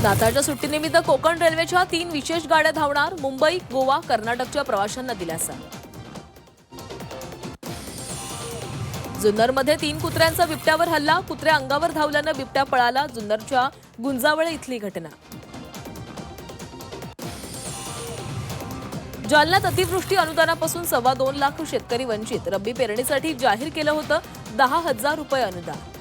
नाताळच्या सुट्टीनिमित्त कोकण रेल्वेच्या 3 विशेष गाड्या धावणार. मुंबई, गोवा, कर्नाटकच्या प्रवाशांना दिलासा. जुन्नरमध्ये 3 कुत्र्यांचा बिबट्यावर हल्ला. कुत्र्या अंगावर धावल्यानं बिबट्या पळाला. जुन्नरच्या गुंजावळे इथली घटना. जालन्यात अतिवृष्टी अनुदानापासून 2.25 लाख शेतकरी वंचित. रब्बी पेरणीसाठी जाहीर केलं होतं 10,000 रुपये अनुदान.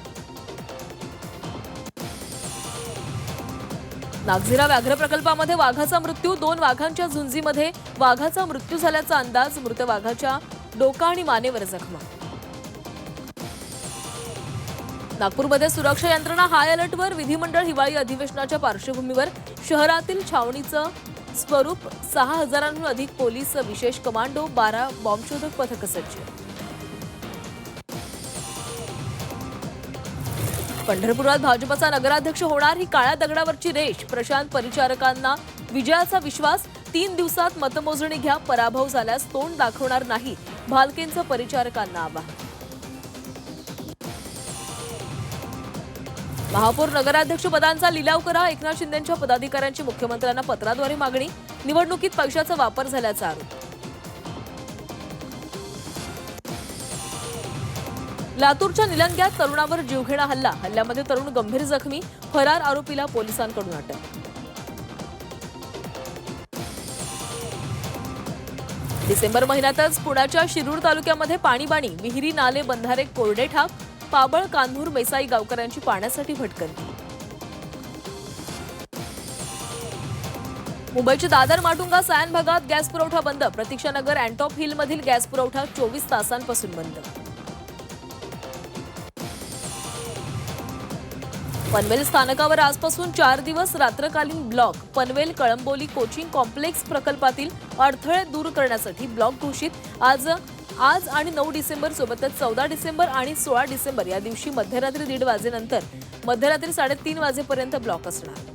नागझिरा व्याघ्र प्रकल्पामध्ये वाघाचा मृत्यू. 2 वाघांच्या झुंजीमध्ये वाघाचा मृत्यू झाल्याचा अंदाज. मृत वाघाच्या डोका आणि मानेवर जखमा. नागपूरमध्ये सुरक्षा यंत्रणा हाय अलर्टवर. विधिमंडळ हिवाळी अधिवेशनाच्या पार्श्वभूमीवर शहरातील छावणीचं स्वरूप. 6,000हून अधिक पोलीस, विशेष कमांडो, 12 बॉम्बशोधक पथक सज्ज. पंढरपुरात भाजपचा नगराध्यक्ष होणार. ही काळ्या दगडावरची रेष. प्रशांत परिचारकांना विजयाचा विश्वास. 3 दिवसात मतमोजणी घ्या. पराभव झाल्यास तोंड दाखवणार नाही. भालकेंचं परिचारकांना आवाहन. महापौर नगराध्यक्ष पदांचा लिलाव करा. एकनाथ शिंदेंच्या पदाधिकाऱ्यांची मुख्यमंत्र्यांना पत्राद्वारे मागणी. निवडणुकीत पैशाचा वापर झाल्याचा आरोप. लातूरच्या निलंग्यात तरुणावर जीवघेणा हल्ला. हल्ल्यामध्ये तरुण गंभीर जखमी. फरार आरोपीला पोलिसांकडून अटक. डिसेंबर महिन्यातच पुण्याच्या शिरूर तालुक्यामध्ये पाणीबाणी. विहिरी, नाले, बंधारे कोरडे ठाक. पाबळ, कान्हूर, मेसाई गावकऱ्यांची पाण्यासाठी भटकंती. मुंबईच्या दादर माटुंगा सायन भागात गॅस पुरवठा बंद. प्रतीक्षानगर, अँटॉप हिलमधील गॅस पुरवठा 24 तासांपासून बंद. पनवेल स्थानकावर आजपासून 4 दिवस रात्रकालीन block. Panvel Kalamboli coaching complex प्रकल्पातील अडथळे दूर करण्यासाठी ब्लॉक घोषित. आज आणि 9 डिसेंबर सोबतच 14 डिसेंबर आणि 16 डिसेंबर या दिवशी मध्यरात्री 1:30 वाजेनंतर मध्यरात्री 3:30 वाजेपर्यंत ब्लॉक असणार.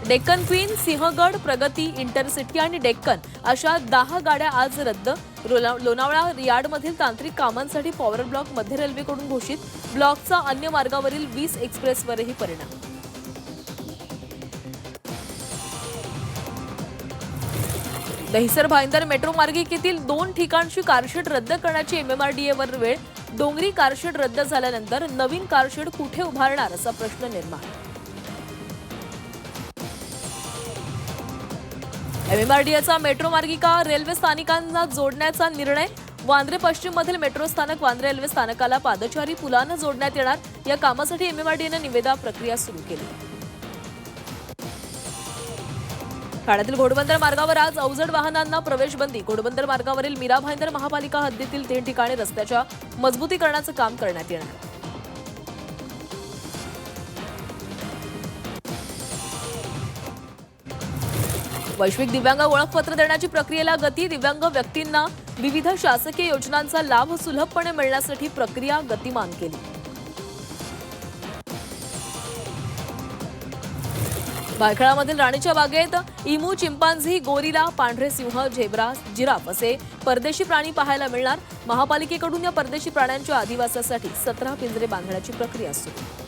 डेक्कन क्वीन, सिंहगड, प्रगती, इंटरसिटी आणि डेक्कन अशा 10 गाड्या आज रद्द. लोणावळा यार्डमधील तांत्रिक कामांसाठी पॉवर ब्लॉक मध्य रेल्वेकडून घोषित. ब्लॉकचा अन्य मार्गावरील 20 एक्सप्रेसवरही परिणाम. दहिसर भाईंदर मेट्रो मार्गिकेतील 2 ठिकाणची कारशेड रद्द करण्याची MMRDAवर वेळ. डोंगरी कारशेड रद्द झाल्यानंतर नवीन कारशेड कुठे उभारणार असा प्रश्न निर्माण. MMRDAचा मेट्रो मार्गिका रेल्वे स्थानकांना जोडण्याचा निर्णय. वांद्रे पश्चिममधील मेट्रो स्थानक वांद्रे रेल्वे स्थानकाला पादचारी पुलानं जोडण्यात येणार. या कामासाठी MMRDAने निविदा प्रक्रिया सुरू केली. ठाण्यातील घोडबंदर मार्गावर आज अवजड वाहनांना प्रवेशबंदी. घोडबंदर मार्गावरील मीरा भाईंदर महापालिका हद्दीतील 3 ठिकाणी रस्त्याच्या मजबूतीकरणाचं काम करण्यात येणार. वैश्विक दिव्यांग ओळखपत्र देण्याची प्रक्रियेला गती. दिव्यांग व्यक्तींना विविध शासकीय योजनांचा लाभ सुलभपणे मिळण्यासाठी प्रक्रिया गतिमान केली. भायखळामधील राणीच्या बागेत इमू, चिंपांझी, गोरिला, पांढरे सिंह, झेब्रा, जिराफ असे परदेशी प्राणी पाहायला मिळणार. महापालिकेकडून या परदेशी प्राण्यांच्या अधिवासासाठी 17 पिंजरे बांधण्याची प्रक्रिया सुरू.